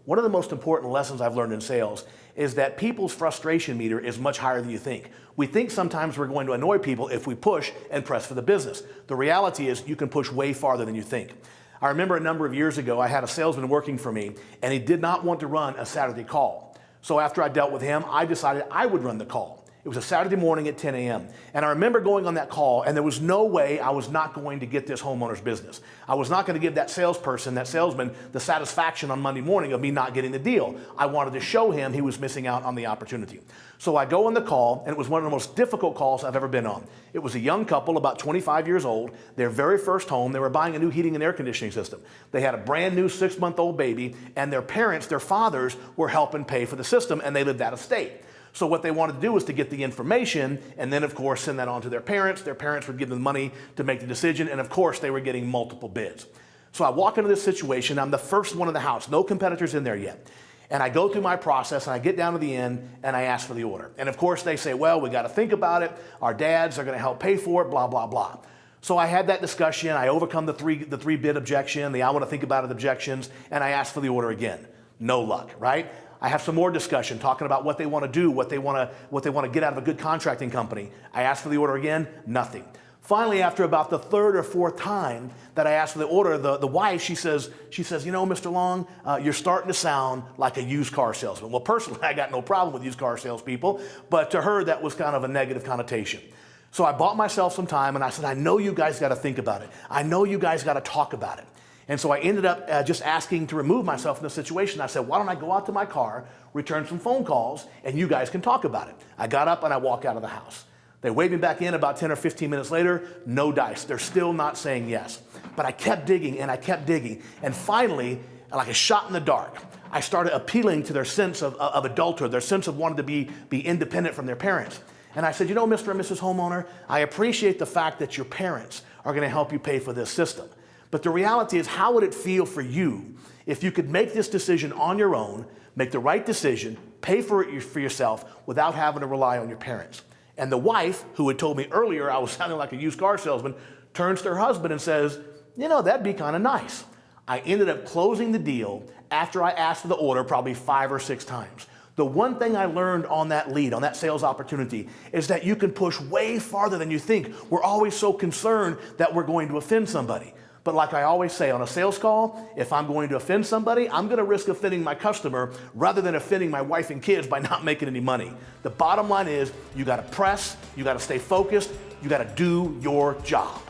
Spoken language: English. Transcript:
one of the most important lessons I've learned in sales is that people's frustration meter is much higher than you think. We think sometimes we're going to annoy people if we push and press for the business. The reality is you can push way farther than you think. I remember a number of years ago, I had a salesman working for me, and he did not want to run a Saturday call. So after I dealt with him, I decided I would run the call. It was a Saturday morning at 10 a.m. And I remember going on that call, and there was no way I was not going to get this homeowner's business. I was not going to give that salesperson, that salesman, the satisfaction on Monday morning of me not getting the deal. I wanted to show him he was missing out on the opportunity. So I go on the call, and it was one of the most difficult calls I've ever been on. It was a young couple, about 25 years old, their very first home. They were buying a new heating and air conditioning system. They had a brand new 6-month-old baby, and their parents, their fathers, were helping pay for the system, and they lived out of state. So what they wanted to do was to get the information and then, of course, send that on to their parents. Their parents would give them money to make the decision, and of course, they were getting multiple bids. So I walk into this situation. I'm the first one in the house. No competitors in there yet. And I go through my process, and I get down to the end, and I ask for the order. And of course, they say, well, we got to think about it. Our dads are going to help pay for it, blah, blah, blah. So I had that discussion. I overcome the three bid objection, the I want to think about it objections, and I ask for the order again. No luck, right? I have some more discussion talking about what they want to do, what they want to get out of a good contracting company. I ask for the order again, nothing. Finally, after about the third or fourth time that I asked for the order, the wife, she says, you know, Mr. Long, you're starting to sound like a used car salesman. Well, personally, I got no problem with used car salespeople, but to her, that was kind of a negative connotation. So I bought myself some time, and I said, I know you guys got to think about it. I know you guys got to talk about it. And so I ended up just asking to remove myself from the situation. I said, why don't I go out to my car, return some phone calls, and you guys can talk about it. I got up and I walked out of the house. They waved me back in about 10 or 15 minutes later, no dice. They're still not saying yes. But I kept digging and I kept digging. And finally, like a shot in the dark, I started appealing to their sense of adulthood, their sense of wanting to be independent from their parents. And I said, you know, Mr. and Mrs. Homeowner, I appreciate the fact that your parents are going to help you pay for this system. But the reality is, how would it feel for you if you could make this decision on your own, make the right decision, pay for it for yourself without having to rely on your parents? And the wife, who had told me earlier I was sounding like a used car salesman, turns to her husband and says, you know, that'd be kind of nice. I ended up closing the deal after I asked for the order probably 5 or 6 times. The one thing I learned on that lead, on that sales opportunity, is that you can push way farther than you think. We're always so concerned that we're going to offend somebody. But like I always say on a sales call, if I'm going to offend somebody, I'm going to risk offending my customer rather than offending my wife and kids by not making any money. The bottom line is you got to press, you got to stay focused, you got to do your job.